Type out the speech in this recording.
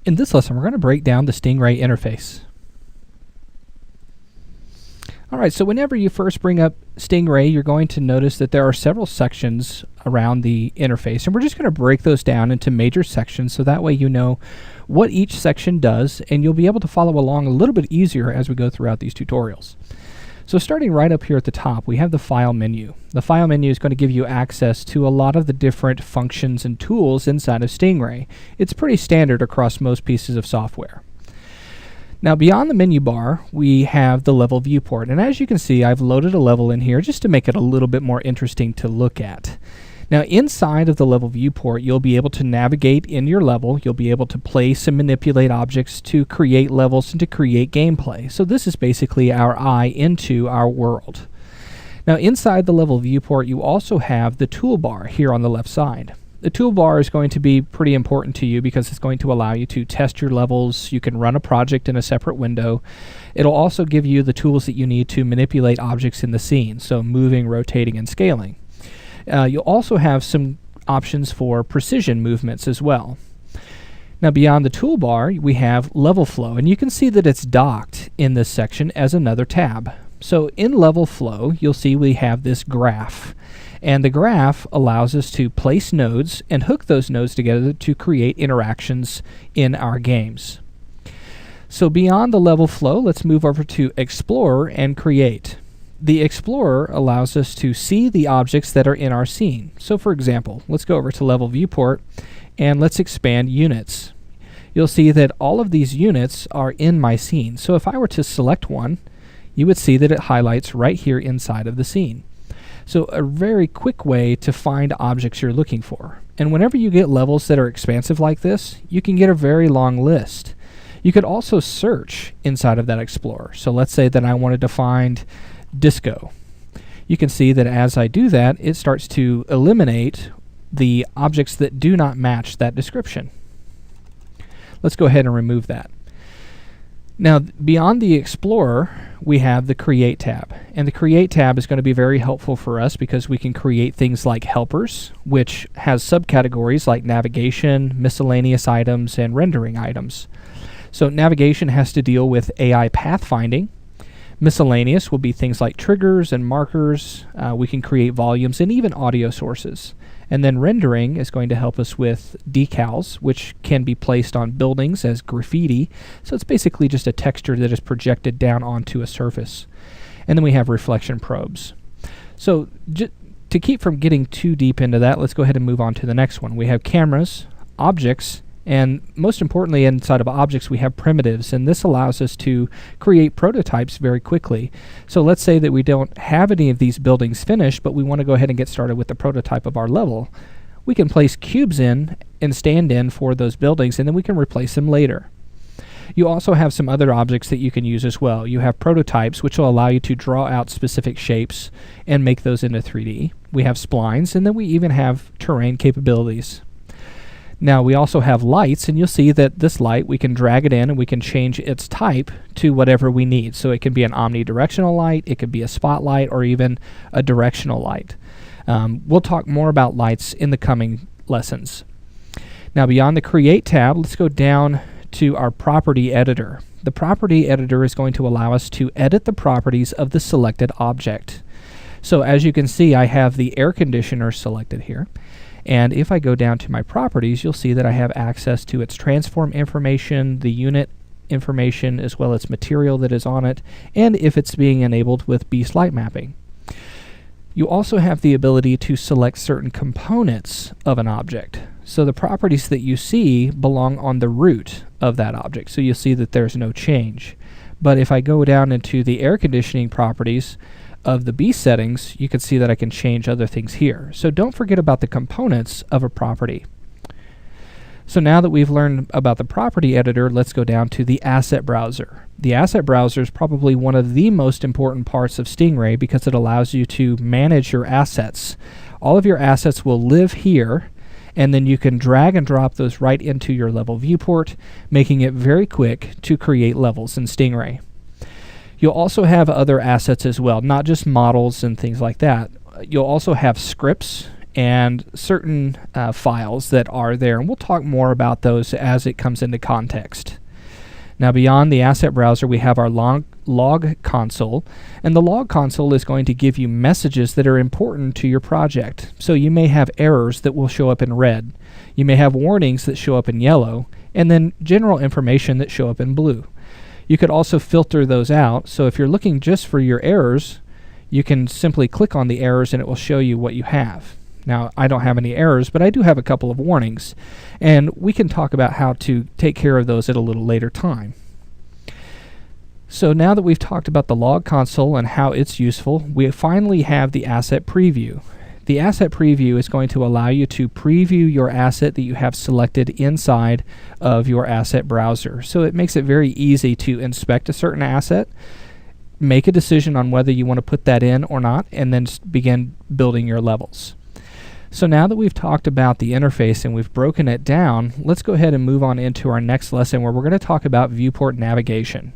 In this lesson, we're going to break down the Stingray interface. Alright, so whenever you first bring up Stingray, you're going to notice that there are several sections around the interface, and we're just going to break those down into major sections so that way you know what each section does, and you'll be able to follow along a little bit easier as we go throughout these tutorials. So starting right up here at the top, we have the File menu. The File menu is going to give you access to a lot of the different functions and tools inside of Stingray. It's pretty standard across most pieces of software. Now beyond the menu bar, we have the level viewport, and as you can see, I've loaded a level in here just to make it a little bit more interesting to look at. Now inside of the level viewport, you'll be able to navigate in your level. You'll be able to place and manipulate objects to create levels and to create gameplay. So this is basically our eye into our world. Now inside the level viewport, you also have the toolbar here on the left side. The toolbar is going to be pretty important to you because it's going to allow you to test your levels. You can run a project in a separate window. It'll also give you the tools that you need to manipulate objects in the scene, so moving, rotating, and scaling. You'll also have some options for precision movements as well. Now beyond the toolbar, we have level flow, and you can see that it's docked in this section as another tab. So in level flow, you'll see we have this graph. And the graph allows us to place nodes and hook those nodes together to create interactions in our games. So beyond the level flow, let's move over to Explorer and Create. The Explorer allows us to see the objects that are in our scene. So for example, let's go over to Level Viewport and let's expand Units. You'll see that all of these units are in my scene. So if I were to select one, you would see that it highlights right here inside of the scene. So a very quick way to find objects you're looking for. And whenever you get levels that are expansive like this, you can get a very long list. You could also search inside of that Explorer. So let's say that I wanted to find disco. You can see that as I do that, it starts to eliminate the objects that do not match that description. Let's go ahead and remove that. Now beyond the Explorer, we have the Create tab, and the Create tab is going to be very helpful for us because we can create things like helpers, which has subcategories like navigation, miscellaneous items, and rendering items. So navigation has to deal with AI pathfinding. Miscellaneous will be things like triggers and markers. We can create volumes and even audio sources. And then rendering is going to help us with decals, which can be placed on buildings as graffiti. So it's basically just a texture that is projected down onto a surface. And then we have reflection probes. So to keep from getting too deep into that, let's go ahead and move on to the next one. We have cameras, objects, and most importantly, inside of objects, we have primitives, and this allows us to create prototypes very quickly. So let's say that we don't have any of these buildings finished, but we want to go ahead and get started with the prototype of our level. We can place cubes in and stand in for those buildings, and then we can replace them later. You also have some other objects that you can use as well. You have prototypes, which will allow you to draw out specific shapes and make those into 3D. We have splines, and then we even have terrain capabilities. Now we also have lights, and you'll see that this light, we can drag it in and we can change its type to whatever we need. So it can be an omnidirectional light, it could be a spotlight, or even a directional light. We'll talk more about lights in the coming lessons. Now beyond the Create tab, let's go down to our Property Editor. The Property Editor is going to allow us to edit the properties of the selected object. So as you can see, I have the air conditioner selected here. And if I go down to my properties, you'll see that I have access to its transform information, the unit information, as well as material that is on it, and if it's being enabled with Beast Light Mapping. You also have the ability to select certain components of an object. So the properties that you see belong on the root of that object, so you'll see that there's no change. But if I go down into the air conditioning properties of the Beast settings, you can see that I can change other things here. So don't forget about the components of a property. So now that we've learned about the property editor, let's go down to the asset browser. The asset browser is probably one of the most important parts of Stingray because it allows you to manage your assets. All of your assets will live here, and then you can drag and drop those right into your level viewport, making it very quick to create levels in Stingray. You'll also have other assets as well, not just models and things like that. You'll also have scripts and certain files that are there, and we'll talk more about those as it comes into context. Now, beyond the asset browser, we have our log console, and the log console is going to give you messages that are important to your project. So you may have errors that will show up in red, you may have warnings that show up in yellow, and then general information that show up in blue. You could also filter those out, so if you're looking just for your errors, you can simply click on the errors and it will show you what you have. Now, I don't have any errors, but I do have a couple of warnings, and we can talk about how to take care of those at a little later time. So now that we've talked about the log console and how it's useful, we finally have the asset preview. The asset preview is going to allow you to preview your asset that you have selected inside of your asset browser. So it makes it very easy to inspect a certain asset, make a decision on whether you want to put that in or not, and then begin building your levels. So now that we've talked about the interface and we've broken it down, let's go ahead and move on into our next lesson where we're going to talk about viewport navigation.